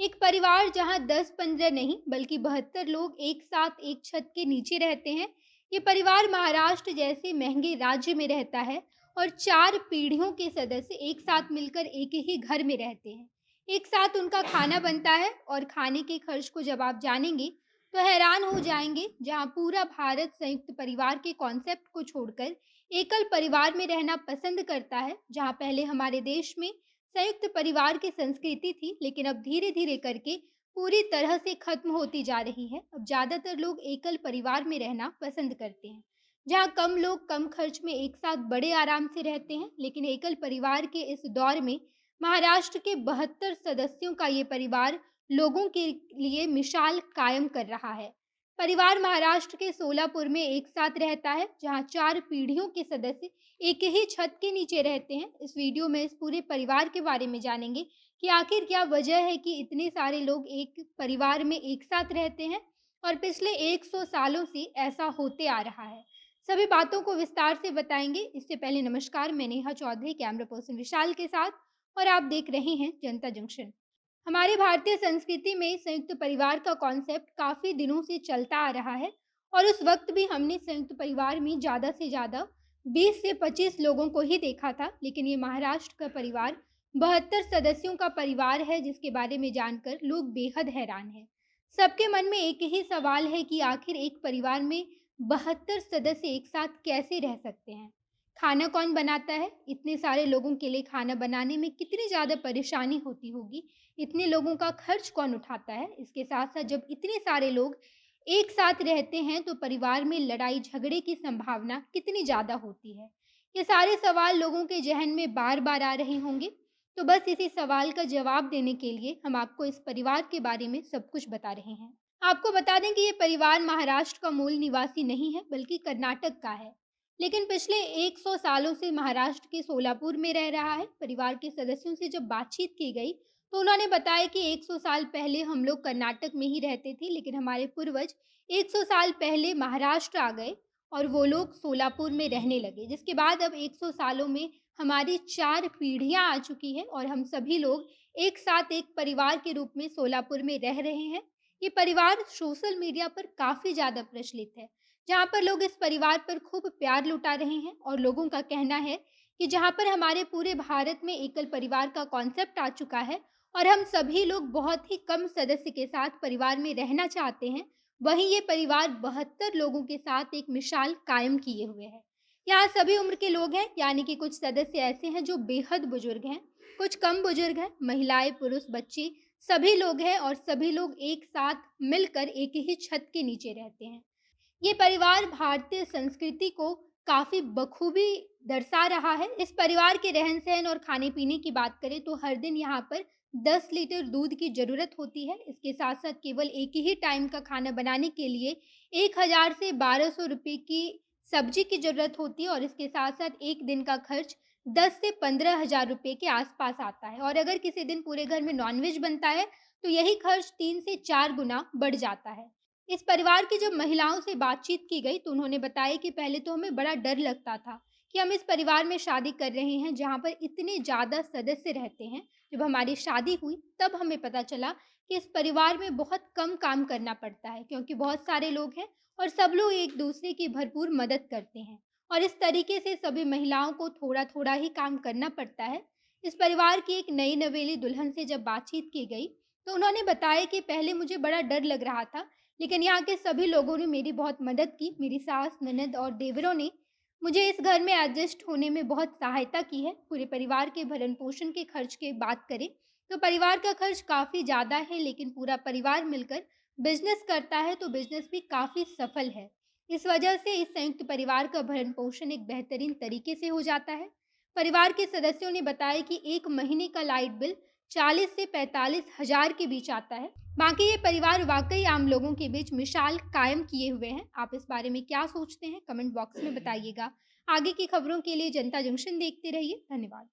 एक परिवार जहां 10-15 नहीं बल्कि 72 लोग एक साथ एक छत के नीचे रहते हैं। ये परिवार महाराष्ट्र जैसे महंगे राज्य में रहता है और 4 पीढ़ियों के सदस्य एक साथ मिलकर एक ही घर में रहते हैं। एक साथ उनका खाना बनता है और खाने के खर्च को जब आप जानेंगे तो हैरान हो जाएंगे। जहां पूरा भारत संयुक्त परिवार के कॉन्सेप्ट को छोड़कर एकल परिवार में रहना पसंद करता है। जहां पहले हमारे देश में संयुक्त परिवार की संस्कृति थी, लेकिन अब धीरे-धीरे करके पूरी तरह से खत्म होती जा रही है। अब ज़्यादातर लोग एकल परिवार में रहना पसंद करते हैं, जहाँ कम लोग कम खर्च में एक साथ बड़े आराम से रहते हैं। लेकिन एकल परिवार के इस दौर में महाराष्ट्र के 72 सदस्यों का ये परिवार लोगों के लिए मिसाल कायम कर रहा है। परिवार महाराष्ट्र के सोलापुर में एक साथ रहता है, जहाँ 4 पीढ़ियों के सदस्य एक ही छत के नीचे रहते हैं। इस वीडियो में इस पूरे परिवार के बारे में जानेंगे कि आखिर क्या वजह है कि इतने सारे लोग एक परिवार में एक साथ रहते हैं और पिछले 100 सालों से ऐसा होते आ रहा है। सभी बातों को विस्तार से बताएंगे। इससे पहले नमस्कार, मैं नेहा चौधरी कैमरा पर्सन विशाल के साथ और आप देख रहे हैं जनता जंक्शन। हमारी भारतीय संस्कृति में संयुक्त परिवार का कॉन्सेप्ट काफ़ी दिनों से चलता आ रहा है और उस वक्त भी हमने संयुक्त परिवार में ज़्यादा से ज़्यादा 20 से 25 लोगों को ही देखा था। लेकिन ये महाराष्ट्र का परिवार 72 सदस्यों का परिवार है, जिसके बारे में जानकर लोग बेहद हैरान हैं। सबके मन में एक ही सवाल है कि आखिर एक परिवार में 72 सदस्य एक साथ कैसे रह सकते हैं? खाना कौन बनाता है? इतने सारे लोगों के लिए खाना बनाने में कितनी ज़्यादा परेशानी होती होगी? इतने लोगों का खर्च कौन उठाता है? इसके साथ-साथ जब इतने सारे लोग एक साथ रहते हैं तो परिवार में लड़ाई झगड़े की संभावना कितनी ज़्यादा होती है? ये सारे सवाल लोगों के ज़हन में बार-बार आ रहे होंगे। तो बस इसी सवाल का जवाब देने के लिए हम आपको इस परिवार के बारे में सब कुछ बता रहे हैं। आपको बता दें कि ये परिवार महाराष्ट्र का मूल निवासी नहीं है, बल्कि कर्नाटक का है। लेकिन पिछले 100 सालों से महाराष्ट्र के सोलापुर में रह रहा है। परिवार के सदस्यों से जब बातचीत की गई तो उन्होंने बताया कि 100 साल पहले हम लोग कर्नाटक में ही रहते थे, लेकिन हमारे पूर्वज 100 साल पहले महाराष्ट्र आ गए और वो लोग सोलापुर में रहने लगे। जिसके बाद अब 100 सालों में हमारी 4 पीढ़ियाँ आ चुकी हैं और हम सभी लोग एक साथ एक परिवार के रूप में सोलापुर में रह रहे हैं। ये परिवार सोशल मीडिया पर काफ़ी ज़्यादा प्रचलित है, जहाँ पर लोग इस परिवार पर खूब प्यार लुटा रहे हैं और लोगों का कहना है कि जहाँ पर हमारे पूरे भारत में एकल परिवार का कॉन्सेप्ट आ चुका है और हम सभी लोग बहुत ही कम सदस्य के साथ परिवार में रहना चाहते हैं, वहीं ये परिवार 72 लोगों के साथ एक मिसाल कायम किए हुए है। यहाँ सभी उम्र के लोग हैं, यानी कि कुछ सदस्य ऐसे हैं जो बेहद बुजुर्ग हैं, कुछ कम बुजुर्ग हैं, महिलाएं, पुरुष, बच्चे सभी लोग हैं और सभी लोग एक साथ मिलकर एक ही छत के नीचे रहते हैं। ये परिवार भारतीय संस्कृति को काफ़ी बखूबी दर्शा रहा है। इस परिवार के रहन-सहन और खाने-पीने की बात करें तो हर दिन यहाँ पर 10 लीटर दूध की ज़रूरत होती है। इसके साथ-साथ केवल एक ही टाइम का खाना बनाने के लिए 1000 से 1200 रुपए की सब्जी की ज़रूरत होती है और इसके साथ-साथ एक दिन का खर्च 10 से 15,000 रुपए के आस-पास आता है और अगर किसी दिन पूरे घर में नॉन-वेज बनता है, तो यही खर्च 3 से 4 गुना बढ़ जाता है। इस परिवार की जब महिलाओं से बातचीत की गई तो उन्होंने बताया कि पहले तो हमें बड़ा डर लगता था कि हम इस परिवार में शादी कर रहे हैं जहाँ पर इतने ज़्यादा सदस्य रहते हैं। जब हमारी शादी हुई तब हमें पता चला कि इस परिवार में बहुत कम काम करना पड़ता है, क्योंकि बहुत सारे लोग हैं और सब लोग एक दूसरे की भरपूर मदद करते हैं और इस तरीके से सभी महिलाओं को थोड़ा-थोड़ा ही काम करना पड़ता है। इस परिवार की एक नई नवेली दुल्हन से जब बातचीत की गई तो उन्होंने बताया कि पहले मुझे बड़ा डर लग रहा था, लेकिन यहाँ के सभी लोगों ने मेरी बहुत मदद की। मेरी सास, ननद और देवरों ने मुझे इस घर में एडजस्ट होने में बहुत सहायता की है। पूरे परिवार के भरण-पोषण के खर्च की बात करें, तो परिवार का खर्च काफ़ी ज़्यादा है, लेकिन पूरा परिवार मिलकर बिज़नेस करता है, तो बिज़नेस भी काफ़ी सफल है। इस वजह से इस संयुक्त परिवार का भरण-पोषण एक बेहतरीन तरीके से हो जाता है। परिवार के सदस्यों ने बताया कि 1 महीने का लाइट बिल 40 से 45 हज़ार के बीच आता है। बाकी ये परिवार वाक़ई आम लोगों के बीच मिसाल कायम किए हुए हैं। आप इस बारे में क्या सोचते हैं? कमेंट बॉक्स में बताइएगा। आगे की खबरों के लिए जनता जंक्शन देखते रहिए। धन्यवाद।